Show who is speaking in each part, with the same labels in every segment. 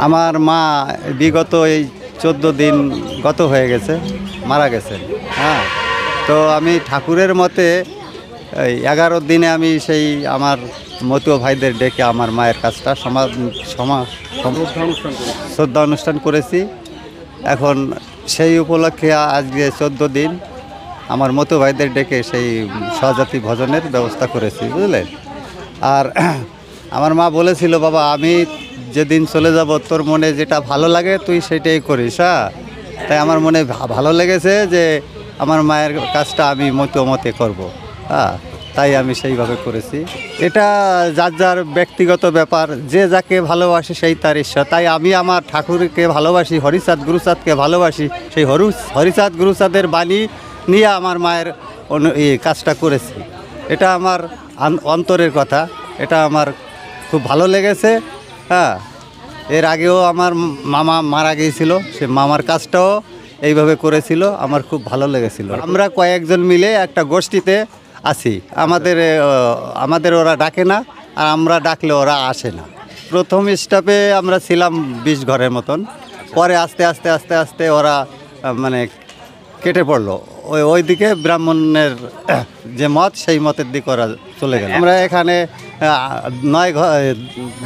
Speaker 1: আমার মা বিগত এই 14 দিন গত হয়ে গেছে, মারা গেছেন। হ্যাঁ, তো আমি ঠাকুরের মতে এই 11 দিনে আমি সেই আমার মতুয়া ভাইদের ডেকে আমার মায়ের কাজটা শ্রদ্ধা অনুষ্ঠান করেছি। এখন সেই উপলক্ষে আজকে 14 দিন আমার মতুয়া ভাইদের ডেকে সেই স্বজাতি ভজনের ব্যবস্থা করেছি, বুঝলেন। আর আমার মা বলেছিল, বাবা আমি যেদিন চলে যাব তোর মনে যেটা ভালো লাগে তুই সেটাই করিস। হ্যাঁ, তাই আমার মনে ভালো লেগেছে যে আমার মায়ের কাজটা আমি মতে করব। হ্যাঁ, তাই আমি সেইভাবে করেছি। এটা যার যার ব্যক্তিগত ব্যাপার, যে যাকে ভালোবাসে সেই তার ইচ্ছা। তাই আমি আমার ঠাকুরকে ভালোবাসি, হরিচাঁদ গুরুচাঁদকে ভালোবাসি, সেই হরিচাঁদ গুরুচাঁদের বাণী নিয়ে আমার মায়ের এই কাজটা করেছি। এটা আমার অন্তরের কথা, এটা আমার খুব ভালো লেগেছে। হ্যাঁ, এর আগেও আমার মামা মারা গিয়েছিল, সে মামার কাজটাও এইভাবে করেছিল, আমার খুব ভালো লেগেছিল। আমরা কয়েকজন মিলে একটা গোষ্ঠীতে আছি, আমাদের ওরা ডাকে না, আর আমরা ডাকলে ওরা আসে না। প্রথম স্টেপে আমরা ছিলাম 20 ঘরের মতন, পরে আস্তে আস্তে আস্তে আস্তে ওরা মানে কেটে পড়লো। ওই দিকে ব্রাহ্মণের যে মত, সেই মতের দিকে ওরা চলে গেল। আমরা এখানে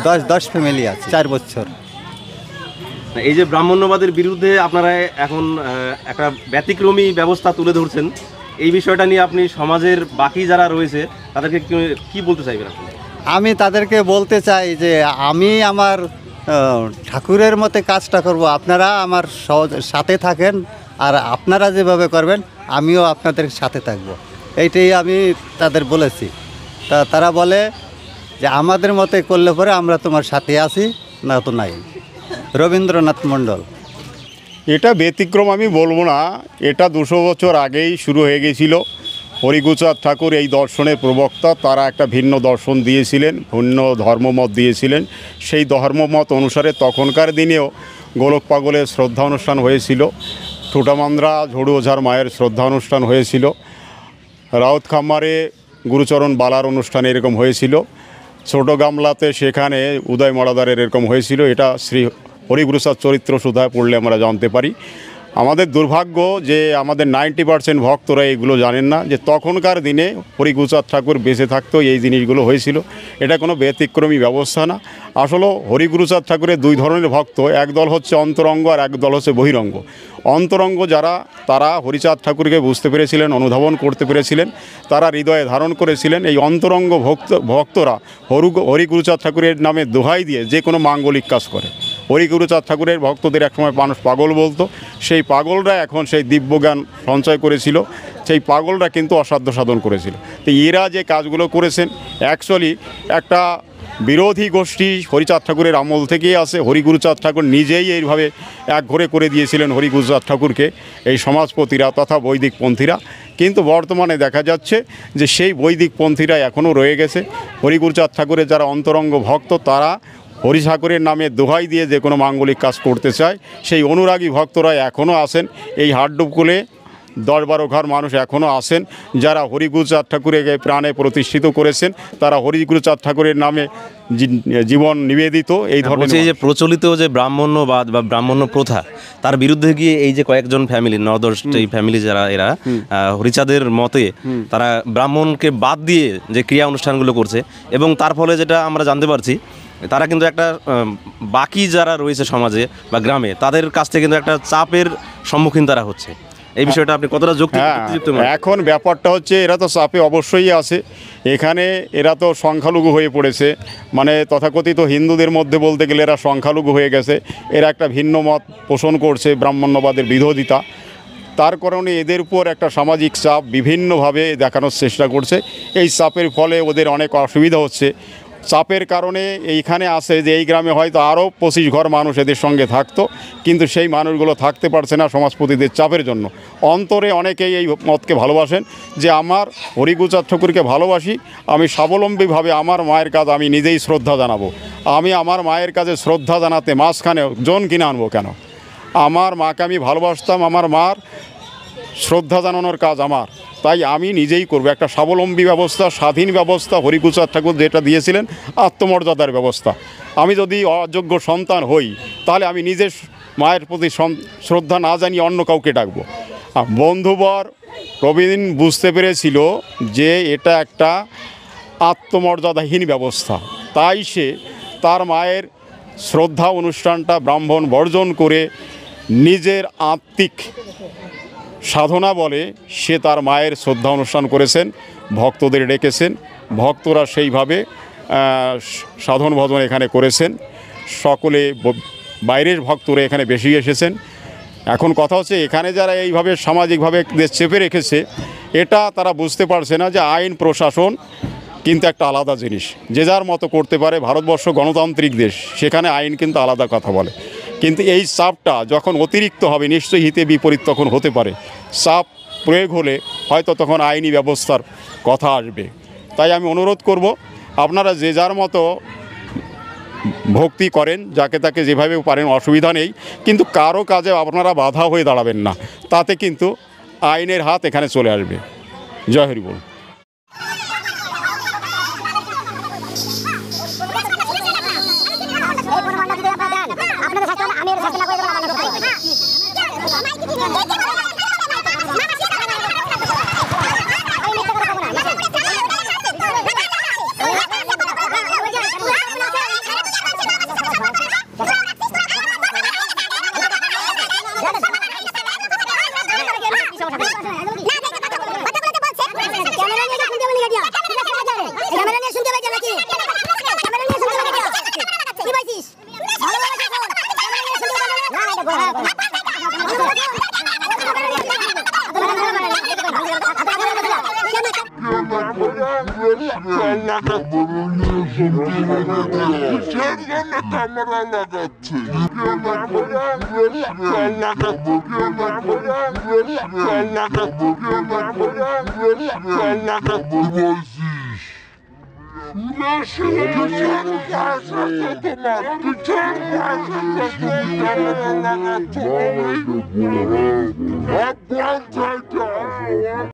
Speaker 1: 10 ফ্যামিলি আছে, 4 বছর।
Speaker 2: এই যে ব্রাহ্মণ্যবাদের বিরুদ্ধে আপনারা এখন একটা ব্যতিক্রমী ব্যবস্থা তুলে ধরছেন, এই বিষয়টা নিয়ে আপনি সমাজের বাকি যারা রয়েছে তাদেরকে কি বলতে চাইবেন আপনি?
Speaker 1: আমি তাদেরকে বলতে চাই যে আমি আমার ঠাকুরের মতে কাজটা করব, আপনারা আমার সাথে থাকেন, আর আপনারা যেভাবে করবেন আমিও আপনাদের সাথে থাকব, এইটাই আমি তাদের বলেছি। তারা বলে যে আমাদের মতে করলে পরে আমরা তোমার সাথে আছি, না তো নাই। রবীন্দ্রনাথ মণ্ডল।
Speaker 3: এটা ব্যতিক্রম আমি বলবো না, এটা 200 বছর আগেই শুরু হয়ে গেছিল। হরিগুচাঁদ ঠাকুর এই দর্শনের প্রবক্তা, তারা একটা ভিন্ন দর্শন দিয়েছিলেন, ভিন্ন ধর্মমত দিয়েছিলেন। সেই ধর্মমত অনুসারে তখনকার দিনেও গোলক পাগলের শ্রদ্ধা অনুষ্ঠান হয়েছিল, ঠোঁটামান্দ্রা ঝড়ু ওঝার মায়ের শ্রদ্ধা অনুষ্ঠান হয়েছিল, রাউত খাম্মারে গুরুচরণ বালার অনুষ্ঠান এরকম হয়েছিল, ছোট গামলাতে সেখানে উদয় মরাদারের এরকম হয়েছিল। এটা শ্রী হরিগুরুচাঁদ চরিত্র সুধায় পড়লে আমরা জানতে পারি। আমাদের দুর্ভাগ্য যে আমাদের 90% ভক্তরা এগুলো জানেন না, যে তখনকার দিনে হরিগুরুচাঁদ ঠাকুর বেঁচে থাকতো এই জিনিসগুলো হয়েছিল। এটা কোনো ব্যতিক্রমী ব্যবস্থা না। আসলে হরিগুরুচাঁদ ঠাকুরের 2 ধরনের ভক্ত, এক দল হচ্ছে অন্তরঙ্গ আর এক দল হচ্ছে বহিরঙ্গ। অন্তরঙ্গ যারা, তারা হরিচাঁদ ঠাকুরকে বুঝতে পেরেছিলেন, অনুধাবন করতে পেরেছিলেন, তারা হৃদয়ে ধারণ করেছিলেন। এই অন্তরঙ্গ ভক্তরা হরিগুরুচাঁদ ঠাকুরের নামে দোহাই দিয়ে যে কোনো মাঙ্গলিক কাজ করে। হরিগুরুচাঁদ ঠাকুরের ভক্তদের একসময় মানুষ পাগল বলতো, সেই পাগলরা এখন সেই দিব্যজ্ঞান সঞ্চয় করেছিল, সেই পাগলরা কিন্তু অসাধ্য সাধন করেছিল। তো এরা যে কাজগুলো করেছেন অ্যাকচুয়ালি একটা বিরোধী গোষ্ঠী হরিচাঁদ ঠাকুরের আমল থেকেই আসে। হরিগুরুচাঁদ ঠাকুর নিজেই এইভাবে একঘরে করে দিয়েছিলেন হরিগুরুচাঁদ ঠাকুরকে এই সমাজপতিরা তথা বৈদিকপন্থীরা। কিন্তু বর্তমানে দেখা যাচ্ছে যে সেই বৈদিকপন্থীরা এখনও রয়ে গেছে। হরিগুরুচাঁদ ঠাকুরের যারা অন্তরঙ্গ ভক্ত, তারা হরি ঠাকুরের নামে দোহাই দিয়ে যে কোনো মাঙ্গলিক কাজ করতে চায়। সেই অনুরাগী ভক্তরা এখনও আসেন, এই হাটডুবকুলে 10-12 ঘর মানুষ এখনও আসেন, যারা হরিগুরুচাঁদ ঠাকুরকে প্রাণে প্রতিষ্ঠিত করেছেন, তারা হরিগুরুচাঁদ ঠাকুরের নামে জীবন নিবেদিত। এই ধরনের
Speaker 2: যে প্রচলিত যে ব্রাহ্মণ্যবাদ বা ব্রাহ্মণ্য প্রথা, তার বিরুদ্ধে গিয়ে এই যে কয়েকজন ফ্যামিলি, 9-10টি ফ্যামিলি যারা, এরা হরিচাঁদের মতে তারা ব্রাহ্মণকে বাদ দিয়ে যে ক্রিয়া অনুষ্ঠানগুলো করছে, এবং তার ফলে যেটা আমরা জানতে পারছি, তারা কিন্তু একটা বাকি যারা রয়েছে সমাজে বা গ্রামে, তাদের কাছ থেকে কিন্তু একটা চাপের সম্মুখীন তারা হচ্ছে। এই বিষয়টা আপনি কতটা যুক্তিযুক্ত?
Speaker 3: এখন ব্যাপারটা হচ্ছে এরা তো চাপে অবশ্যই আছে। এখানে এরা তো সংখ্যালঘু হয়ে পড়েছে, মানে তথাকথিত হিন্দুদের মধ্যে বলতে গেলে এরা সংখ্যালঘু হয়ে গেছে। এরা একটা ভিন্ন মত পোষণ করছে, ব্রাহ্মণ্যবাদের বিরোধিতা। তার কারণে এদের উপর একটা সামাজিক চাপ বিভিন্নভাবে দেখানোর চেষ্টা করছে। এই চাপের ফলে ওদের অনেক অসুবিধা হচ্ছে। চাপের কারণে এইখানে আসে যে এই গ্রামে হয়তো আরও 25 ঘর মানুষ এদের সঙ্গে থাকতো, কিন্তু সেই মানুষগুলো থাকতে পারছে না সমাজপতিদের চাপের জন্য। অন্তরে অনেকেই এই মতকে ভালোবাসেন যে আমার হরিগুরুচাঁদ ঠাকুরকে ভালোবাসি, আমি স্বাবলম্বীভাবে আমার মায়ের কাজ আমি নিজেই শ্রদ্ধা জানাবো। আমি আমার মায়ের কাছে শ্রদ্ধা জানাতে মাঝখানে জন কিনে আনবো কেন? আমার মাকে আমি ভালোবাসতাম, আমার মার শ্রদ্ধা জানানোর কাজ আমার, তাই আমি নিজেই করব। একটা স্বাবলম্বী ব্যবস্থা, স্বাধীন ব্যবস্থা হরিপ্রসাদ ঠাকুর যেটা দিয়েছিলেন, আত্মমর্যাদার ব্যবস্থা। আমি যদি অযোগ্য সন্তান হই তাহলে আমি নিজের মায়ের প্রতি শ্রদ্ধা না জানিয়ে অন্য কাউকে ডাকবো। বন্ধুবর প্রবীণ বুঝতে পেরেছিল যে এটা একটা আত্মমর্যাদাহীন ব্যবস্থা, তাই সে তার মায়ের শ্রদ্ধা অনুষ্ঠানটা ব্রাহ্মণ বর্জন করে নিজের আত্মিক সাধনা বলে সে তার মায়ের শ্রদ্ধা অনুষ্ঠান করেছেন, ভক্তদের ডেকেছেন, ভক্তরা সেইভাবে সাধন ভজন এখানে করেছেন। সকলে বাইরের ভক্তরা এখানে বেশি এসেছেন। এখন কথা হচ্ছে এখানে যারা এইভাবে সামাজিকভাবে দেশ চেপে রেখেছে, এটা তারা বুঝতে পারছে না যে আইন প্রশাসন কিন্তু একটা আলাদা জিনিস, যে যার মতো করতে পারে। ভারতবর্ষ গণতান্ত্রিক দেশ, সেখানে আইন কিন্তু আলাদা কথা বলে। কিন্তু এই চাপটা যখন অতিরিক্ত হবে, নিশ্চয়ই হিতে বিপরীত তখন হতে পারে। চাপ প্রয়োগ হলে হয়তো তখন আইনি ব্যবস্থার কথা আসবে। তাই আমি অনুরোধ করব, আপনারা যে যার মতো ভক্তি করেন, যাকে তাকে যেভাবে পারেন, অসুবিধা নেই, কিন্তু কারো কাজে আপনারা বাধা হয়ে দাঁড়াবেন না, তাতে কিন্তু আইনের হাত এখানে চলে আসবে। জয় হরি বল।